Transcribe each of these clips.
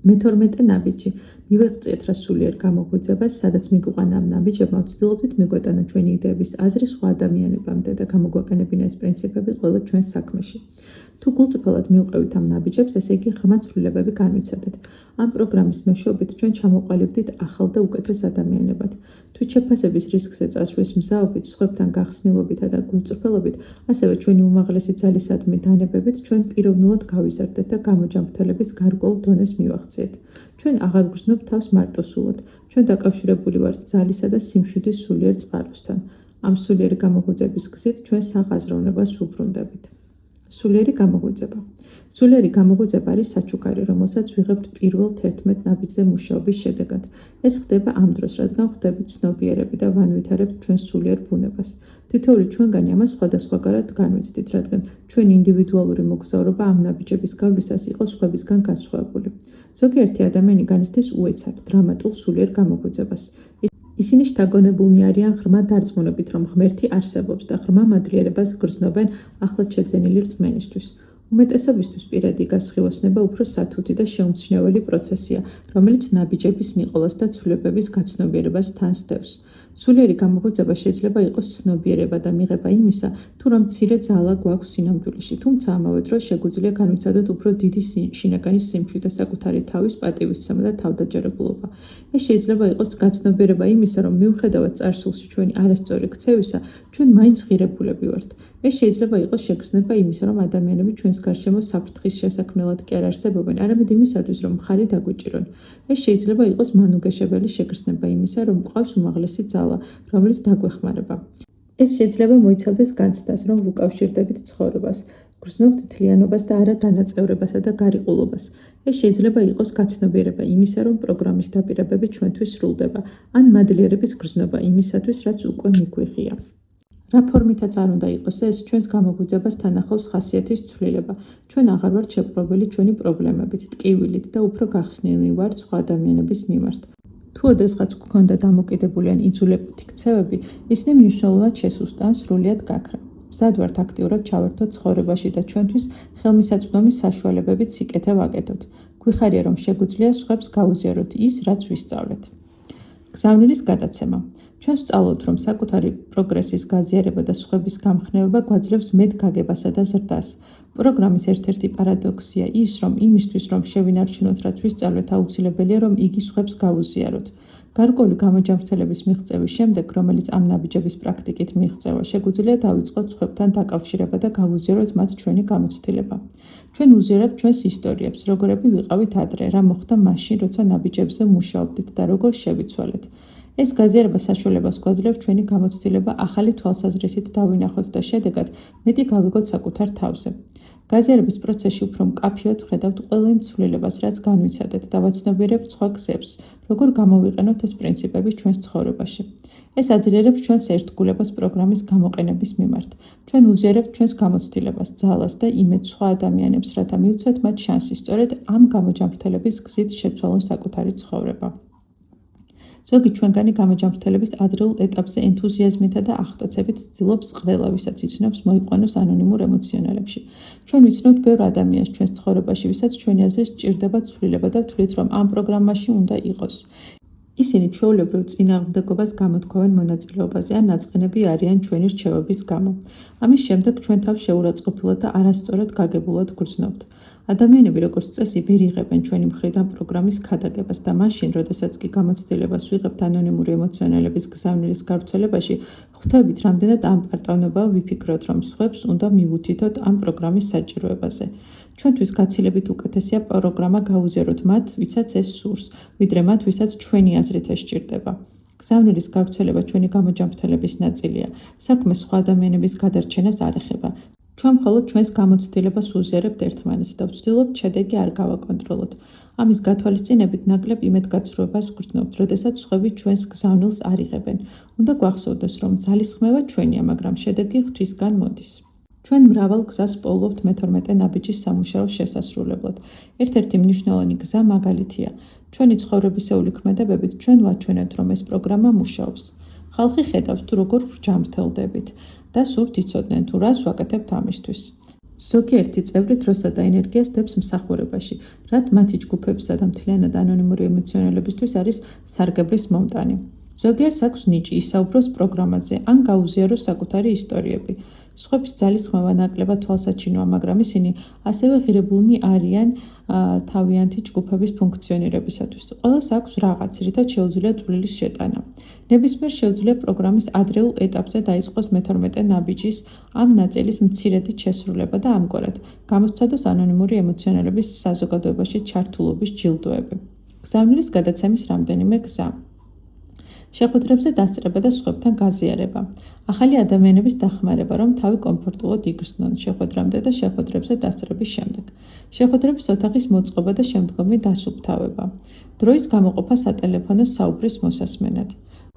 მე-12 ნაბიჯი. მივეღწიეთ რა სულიერ გამოღვიძებას, სადაც მიგვიყვანა ამ ნაბიჯებმა, ვცდილობდით მიგვეტანა ჩვენი იდეების აზრი სხვა ადამიანებამდე და გამოგვეყენებინა ეს პრინციპები ყველა ჩვენს საქმეში. თუ გულწრფელად მივყევით ამ ნაბიჯებს, ესე იგი ღრმა ცვლილებები განვიცადეთ. ამ პროგრამის მეშვეობით ჩვენ ჩამოყალიბდით ახალ და უკეთეს ადამიანებად. თვითშეფასების რისკზე წასვლის მზაობით, სხვებთან გახსნილობითა და გულწრფელობით, ასევე ჩვენი უმაღლესი ძალისადმი დანებებით, ჩვენ პიროვნულად გავიზარდეთ და გამოჯანმრთელების გარკვეულ დონეს მივაღწიეთ. ჩვენ აღარ გვგრძნობთ თავს მარტოსულად. ჩვენ დაკავშირებული ვართ ძალისა და სიმშვიდის სულიერ წყაროსთან. ამ სულიერი გამოღვიძების გზით ჩვენ საყაზროვნებას ვუბრუნდებით. სულიერი გამოღვიძება. სულიერი გამოღვიძება არის საჩუქარი, რომელსაც ვიღებთ პირველ 11 ნაბიჯზე მუშაობის შედეგად. ეს ხდება ამ დროს, რადგან ხვდებით ცნობიერები და ვანვითარებთ ჩვენს სულიერ ბუნებას. თითოეული ჩვენგანი ამას სხვადასხვაგვარად განვიცდით, რადგან ჩვენი ინდივიდუალური მოგზაურობა ამ ნაბიჯების გავლისას იყო სხვებისგან განსხვავებული. ზოგიერთი ადამიანი განიცდის უეცარ, დრამატულ სულიერ გამოღვიძებას. ისინი შთაგონებულნი არიან ღრმა დარწმუნებით, რომ ღმერთი არსებობს და ღრმა მადლიერებას გრძნობენ ახლად შეძენილი რწმენისთვის. უმეტესობისთვის პირადი გასხივოსნება უფრო სათუთი და შეუმჩნეველი პროცესია, რომელიც ნაბიჯების მიყოლას და ცვლილებების გაცნობიერებას თან სდევს. სულიერი გამოღვიძება შეიძლება იყოს ცნობიერება და მიღება იმისა, თუ რომ მცირე ძალა გვაქვს სინამდვილეში, თუმცა ამავე დროს შეგვიძლია განვიცადოთ უფრო დიდი შინაგანი სიმშვიდე, საკუთარი თავის პატივისცემა და თავდაჯერებულობა. ეს შეიძლება იყოს გაცნობიერება იმისა, რომ მიუხედავად წარსულში ჩვენი არასწორი ქცევისა, ჩვენ მაინც ღირებულები ვართ. ეს შეიძლება იყოს შეგრძნება იმისა, რომ ადამიანები ჩვენს გარშემო საფრთხის შესაქმნელად კი არ არსებობენ, არამედ იმისათვის, რომ მხარი დაგვიჭირონ. ეს შეიძლება იყოს მანუგეშებელი შეგრძნება იმისა, რომ გვყავს უმაღლესი ძალა, რომელიც დაგვეხმარება. ეს შეიძლება მოიცავდეს განცდას, რომ ვუკავშირდებით ცხოვრებას, გრძნობთ მთლიანობას და არა დანაწევრებასა და გარიყულობას. ეს შეიძლება იყოს გაცნობიერება იმისა, რომ პროგრამის დაპირებები ჩვენთვის სრულდება, ან მადლიერების გრძნობა იმისათვის, რაც უკვე მიგვიღია. რა ფორმითაც არ უნდა იყოს ეს, ჩვენს გამოღვიძებას თან ახლავს ხასიათის ცვლილება. ჩვენ აღარ ვართ შეპყრობილი ჩვენი პრობლემებით, ტკივილით და უფრო გახსნილი ვართ სხვა ადამიანების მიმართ. თუ ოდესღაც გვქონდა დამოკიდებული ან იძულებითი ქცევები, ისინი მნიშვნელოვნად შესუსტა ან სრულიად გაქრა. მზად ვართ აქტიურად ჩავერთოთ ცხოვრებაში და ჩვენთვის ხელმისაწვდომის საშუალებებით სიკეთე ვაკეთოთ. გვიხარია, რომ შეგვიძლია სხვებს გავუზიაროთ ის, რაც ვისწავლეთ. გზავნილის გადაცემა. ჩვენ ვსწავლობთ, რომ საკუთარი პროგრესის გაზიარება და სხვების გამხნევება გვაძლევს მეტ გაგებასა და ზრდას. პროგრამის ერთ-ერთი პარადოქსია ის, რომ იმისთვის, რომ შევინარჩუნოთ, რაც ვისწავლეთ, აუცილებელია, რომ იგი სხვებს გავუზიაროთ. გარკვეული გამოჯანმრთელების მიღწევის შემდეგ, რომელიც ამ ნაბიჯების პრაქტიკით მიიღწევა, შეგვიძლია დავიწყოთ სხვებთან დაკავშირება და გავუზიაროთ მათ ჩვენი გამოცდილება. ჩვენ ვუზიარებთ ჩვენს ისტორიებს, როგორები ვიყავით ადრე, რა მოხდა მაშინ, როცა ნაბიჯებზე მუშაობდით და როგორ შევიცვალეთ. ეს გაზიარება საშუალებას გვაძლევს ჩვენი გამოცდილება ახალი თვალსაზრისით დავინახოთ და შედეგად მეტი გავიგოთ საკუთარ თავზე. გაზიარების პროცესში უფრო მკაფიოდ ვხედავთ ყველა იმ ცვლილებას, რაც განვიცადეთ და ვაცნობიერებთ სხვა გზებს, როგორ გამოვიყენოთ ეს პრინციპები ჩვენს ცხოვრებაში. ეს აძლიერებს ჩვენს ერთგულებას პროგრამის გამოყენების მიმართ. ჩვენ ვუზიარებთ ჩვენს გამოცდილებას, ძალას და იმედს სხვა ადამიანებს, რათა მივცეთ მათ შანსი სწორედ ამ გამოჯანმრთელების გზით შეცვალონ საკუთარი ცხოვრება. ზოგი ჩვენგანი გამოჯანმრთელების ადრეულ ეტაპზე ენთუზიაზმითა და აღტაცებით ცდილობს ყველა, ვისაც იცნობს, მოიყვანოს ანონიმურ ემოციონალებში. ჩვენ ვიცნობთ ბევრ ადამიანს ჩვენს ცხოვრებაში, ვისაც ჩვენი აზრით სჭირდება ცვლილება და ვთვლით, რომ ამ პროგრამაში უნდა იყოს. ისინი ჩვეულებრივ წინააღმდეგობას გამოთქვამენ მონაწილეობაზე ან ნაწყენები არიან ჩვენი რჩევების გამო. ამის შემდეგ ჩვენ თავს შეურაცხყოფილად და არასწორად გაგებულად გრძნობთ. ადამიანები როგორც წესი ვერ იღებენ ჩვენი მხრიდან პროგრამის ქადაგებას და მაშინ, როდესაც კი გამოცდილებას ვიღებთ ანონიმური ემოციონალების გზავნილის გავრცელებაში, ხვდებით, რამდენად ამპარტავნება ვიფიქროთ, რომ სხვებს უნდა მივუთითოთ ამ პროგრამის საჭიროებაზე. ჩვენთვის გაცილებით უკეთესია პროგრამა გავუზიაროთ მათ, ვისაც ეს სურს, ვიდრე მათ, ვისაც ჩვენი აზრით ეს სჭირდება. გზავნილის გავრცელება ჩვენი გამოჯანმრთელების ნაწილია. საქმე სხვა ადამიანების გადარჩენას არ ეხება. ჩვენ მხოლოდ ჩვენს გამოცდილებას ვუზიარებთ ერთმანეთს და ვცდილობთ შედეგი არ გავაკონტროლოთ. ამის გათვალისწინებით ნაკლებ იმედგაცრუებას ვგრძნობთ, როდესაც სხვები ჩვენს გზავნილს არ იღებენ. უნდა გვახსოვდეს, რომ ძალისხმევა ჩვენია, მაგრამ შედეგი ღვთისგან მოდის. ჩვენ მრავალ გზას პოულობთ მე-12 ნაბიჯის სამუშაოს შესასრულებლად. ერთ-ერთი მნიშვნელოვანი გზა მაგალითია. ჩვენი ცხოვრებისეული ქმედებებით ჩვენ ვაჩვენებთ, რომ ეს პროგრამა მუშაობს. ხალხი ხედავს თუ როგორ ვჯამრთელდებით და სურთ იცოდნენ თუ რას ვაკეთებთ ამისთვის. ზოგიერთი წევრი დროსა და ენერგიას დებს მსახურებაში, რაც მათი ჯგუფებისა და მთლიანად ანონიმური ემოციონალებისთვის არის სარგებლის მომტანი. ზოგიერთს აქვს ნიჭი ისაუბროს პროგრამაზე ან გაუზიაროს საკუთარი ისტორიები. სხვების ძალისხმევა ნაკლებად თვალსაჩინოა, მაგრამ ისინი ასევე ღირებულნი არიან თავიანთი ჯგუფების ფუნქციონირებისათვის. ყველას აქვს რაღაც, რითაც შეუძლია წვლილის შეტანა. ნებისმიერ შეუძლია პროგრამის ადრეულ ეტაპზე დაიწყოს მე-12 ნაბიჯის ამ ნაწილის მცირედით შესრულება და ამგვარად გამოსცადოს ანონიმური ემოციონალების საზოგადოებაში ჩართულობის ჯილდოები. გზავნილის გადაცემის რამდენიმე გზა. შეხვედრებზე დასწრება და სხვებთან გაზიარება. ახალი ადამიანების დახმარება, რომ თავი კომფორტულად იგრძნონ შეხვედრამდე და შეხვედრებზე დასწრების შემდეგ. შეხვედრების ოთახის მოწყობა და შემდგომი დასუფთავება. დროის გამოყოფა სატელეფონო საუბრის მოსასმენად.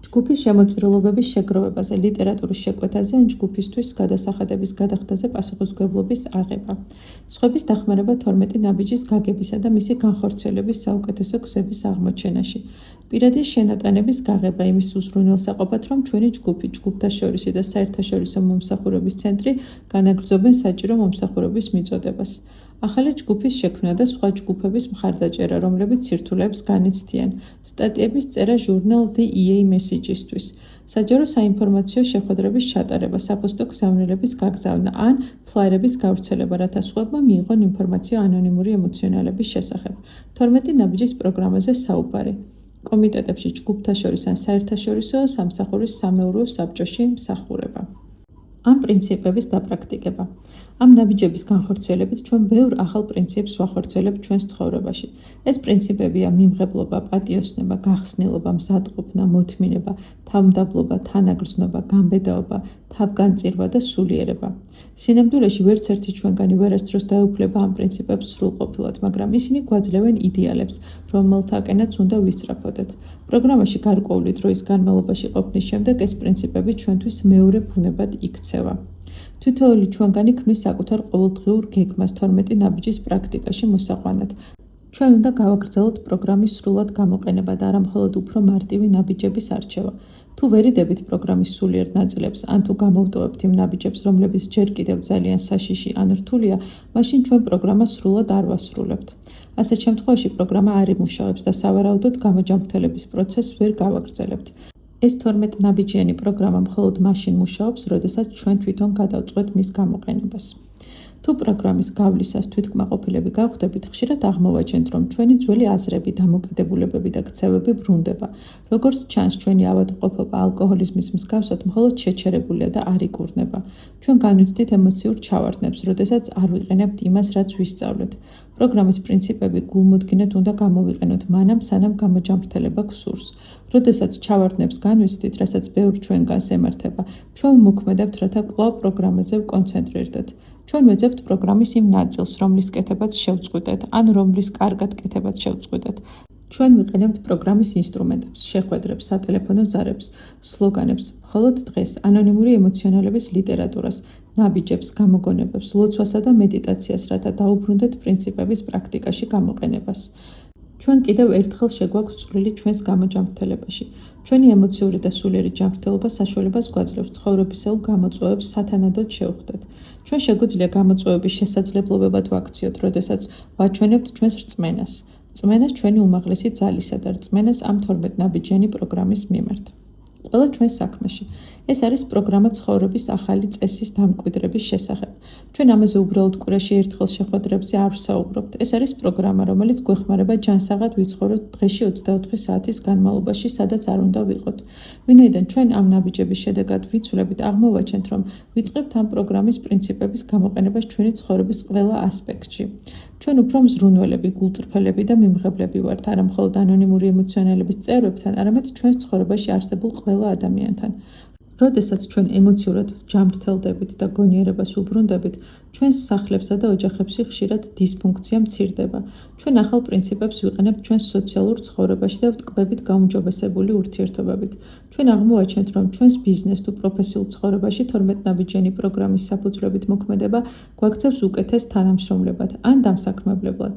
ჯგუფის შემოწირულობების შეგროვებაზე, ლიტერატურის შეკვეთაზე ან ჯგუფისთვის გადასახადების გადახდაზე პასუხისმგებლობის აღება. სხვების დახმარება 12 ნაბიჯის გაგებისა და მისი განხორციელების საუკეთესო გზების აღმოჩენაში. პირადი შენატანების გაღება იმის უზრუნველსაყოფად, რომ ჩვენი ჯგუფი, ჯგუფთაშორისი და საერთაშორისო მომსახურების ცენტრი განაგრძობენ საჭირო მომსახურების მიწოდებას. ახალი ჯგუფის შექმნა და სხვა ჯგუფების მხარდაჭერა, რომლებიც სირთულეებს განიცდიან. სტატიების წერა ჟურნალ The EA Messages-თვის. საჯარო საინფორმაციო შეხვედრების ჩატარება, საფოსტო გზავნილების გაგზავნა ან ფლაიერების გავრცელება, რათა სხვებმა მიიღონ ინფორმაცია ანონიმური ემოციონალების შესახებ. 12 ნაბიჯის პროგრამაზე საუბარი. კომიტეტებში ჯგუფთაშორის ან საერთაშორისო სამსახურის სამეურვეო საბჭოში მსახურება. ამ პრინციპების დაპრაქტიკება. ამ ნაბიჯების განხორციელებით ჩვენ ბევრ ახალ პრინციპს ვახორციელებთ ჩვენს ცხოვრებაში. ეს პრინციპებია მიმღებლობა, პატიოსნება, გახსნილობა, მზადყოფნა, მოთმინება, თავმდაბლობა, თანაგრძნობა, გამბედაობა, თავგანწირვა და სულიერება. სინამდვილეში ვერც ერთი ჩვენგანი ვერასდროს დაეუფლება ამ პრინციპებს სრულყოფილად, მაგრამ ისინი გვაძლევენ იდეალებს, რომელთაკენაც უნდა ვისწრაფოდეთ. პროგრამაში გარკვეული დროის განმავლობაში ყოფნის შემდეგ ეს პრინციპები ჩვენთვის მეორე ბუნებად იქცევა. თითოეული ჩვენგანი ქმნის საკუთარ ყოველდღიურ გეგმას 12 ნაბიჯის პრაქტიკაში მოსაყვანად. ჩვენ უნდა გავაგრძელოთ პროგრამის სრულად გამოყენება და არა მხოლოდ უფრო მარტივი ნაბიჯების არჩევა. თუ ვერიდებით პროგრამის სულიერ ნაწილებს, ან თუ გამოვტოვებთ იმ ნაბიჯებს, რომლებიც ჯერ კიდევ ძალიან საშიში ან რთულია, მაშინ ჩვენ პროგრამას სრულად არ ვასრულებთ. ასეთ შემთხვევაში პროგრამა არ იმუშავებს და სავარაუდოდ გამოჯანმრთელების პროცესს ვერ გავაგრძელებთ. ეს 12 ნაბიჯიანი პროგრამა მხოლოდ მაშინ მუშაობს, როდესაც ჩვენ თვითონ გადავწყვეტ მის გამოყენებას. თუ პროგრამის გავლისას თვითკმაყოფილები გავხდებით, ხშირად აღმოვაჩენთ, რომ ჩვენი ძველი აზრები, დამოკიდებულებები და ქცევები ბრუნდება. როგორც ჩანს, ჩვენი ავადმყოფობა ალკოჰოლიზმის მსგავსად მხოლოდ შეჩერებულია და არ იკურნება. ჩვენ განვიცდით ემოციურ ჩავარდნებს, როდესაც არ ვიყენებთ იმას, რაც ვისწავლეთ. პროგრამის პრინციპები გულმოდგინედ უნდა გამოვიყენოთ მანამ, სანამ გამოჯანმრთელება გსურს. როდესაც ჩავარდნებს განვიცდით, რასაც ბევრ ჩვენგანს ემართება, ჩვენ ვმოქმედებთ, რათა კვლავ პროგრამაზე ვკონცენტრირდეთ. ჩვენ ვეძებთ პროგრამის იმ ნაწილს, რომლის კეთებაც შევწყვიტეთ, ან რომლის კარგად კეთებაც შევწყვიტეთ. ჩვენ ვიყენებთ პროგრამის ინსტრუმენტებს, შეხვედრებს, სატელეფონო ზარებს, სლოგანებს, მხოლოდ დღეს ანონიმური ემოციონალების ლიტერატურას, ნაბიჯებს, გამოგონებებს, ლოცვასა და მედიტაციას, რათა დაუბრუნდეთ პრინციპების პრაქტიკაში გამოყენებას. ჩვენ კიდევ ერთხელ შეგვაქვს წვლილი ჩვენს გამოჯანმრთელებაში. ჩვენი ემოციური და სულიერი ჯანმრთელობა საშუალებას გვაძლევს ცხოვრებისეულ გამოწვევებს სათანადოდ შევხვდეთ. ჩვენ შეგვიძლია გამოწვევების შესაძლებლობებად ვაქციოთ, როდესაც ვაჩვენებთ ჩვენს რწმენას. რწმენას ჩვენი უმაღლესი ძალისა და რწმენას ამ 12 ნაბიჯიანი პროგრამის მიმართ. ყველა ჩვენს საქმეში. ეს არის პროგრამა ცხოვრების ახალი წესის დამკვიდრების შესახებ. ჩვენ ამაზე უბრალოდ კვირაში ერთხელ შეხვედრებზე არ ვსაუბრობთ. ეს არის პროგრამა, რომელიც გვეხმარება ჯანსაღად ვიცხოვროთ დღეში 24 საათის განმავლობაში, სადაც არ უნდა ვიყოთ. ვინაიდან ჩვენ ამ ნაბიჯების შედეგად ვიცვლებით, აღმოვაჩენთ, რომ ვიწყებთ ამ პროგრამის პრინციპების გამოყენებას ჩვენი ცხოვრების ყველა ასპექტში. ჩვენ უფრო მზრუნველები, გულწრფელები და მიმღებლები ვართ, არა მხოლოდ ანონიმური ემოციონალების წევრებთან, არამედ ჩვენს ცხოვრებაში არსებულ ყველა ადამიანთან. როდესაც ჩვენ ემოციურად ჯანმრთელდებით და გონიერებას უბრუნდებით, ჩვენს სახლებსა და ოჯახებში ხშირად დისფუნქცია მცირდება. ჩვენ ახალ პრინციპებს ვიყენებთ ჩვენს სოციალურ ცხოვრებაში და ვტკბებით გაუმჯობესებული ურთიერთობებით. ჩვენ აღმოვაჩენთ, რომ ჩვენს ბიზნეს თუ პროფესიულ ცხოვრებაში 12 ნაბიჯიანი პროგრამის საფუძვლებით მოქმედება გვაქცევს უკეთეს თანამშრომლებად ან დამსაქმებლად.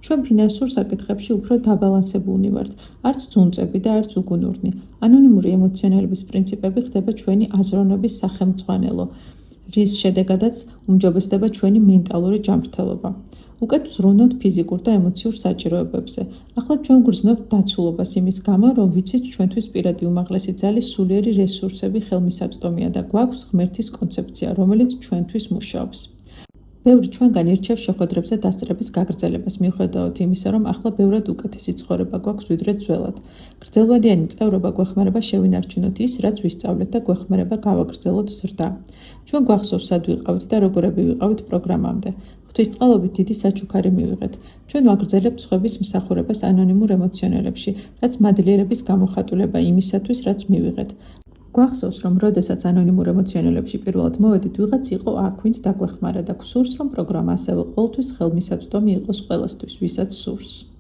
ჩვენ ფინანსურ საკითხებში უფრო დაბალანსებულნი ვართ, არც ძუნწები და არც უგუნურნი. ანონიმური ემოციონალების პრინციპები ხდება ჩვენი აზროვნების სახელმძღვანელო. რის შედეგადაც უმჯობესდება ჩვენი მენტალური ჯანმრთელობა. უკეთ ვზრუნავთ ფიზიკურ და ემოციურ საჭიროებებზე. ახლა ჩვენ გვგრძნობთ დაცულობას იმის გამო, რომ ვიცით ჩვენთვის პირადი უმაღლესი ძალის სულიერი რესურსები ხელმისაწვდომია და გვაქვს ღმერთის კონცეფცია, რომელიც ჩვენთვის მუშაობს. ბევრი ჩვენგან ირჩევს შეხვედრებზე დასწრების გაგრძელებას, მიუხედავად იმისა, რომ ახლა ბევრად უკეთესი ცხოვრება გვაქვს ვიდრე ძველად. გრძელვადიანი წევრობა გვეხმარება შევინარჩუნოთ ის, რაც ვისწავლეთ და გვეხმარება გავაგრძელოთ ზრდა. ჩვენ გვახსოვს, სად ვიყავით და როგორები ვიყავით პროგრამამდე. ღვთისწყალობით დიდი საჩუქარი მივიღეთ. ჩვენ ვაგრძელებთ სხვების მსახურებას ანონიმურ ემოციონალებში, რაც მადლიერების გამოხატულება იმისათვის, რაც მივიღეთ. გვახსოვს, რომ როდესაც ანონიმურ ემოციონალებში პირველად მოვედით, ვიღაც იყო აქ, ვინც დაგვეხმარა და გვსურს, რომ პროგრამა ასევე ყოველთვის ხელმისაწვდომი იყოს ყველასთვის, ვისაც სურს.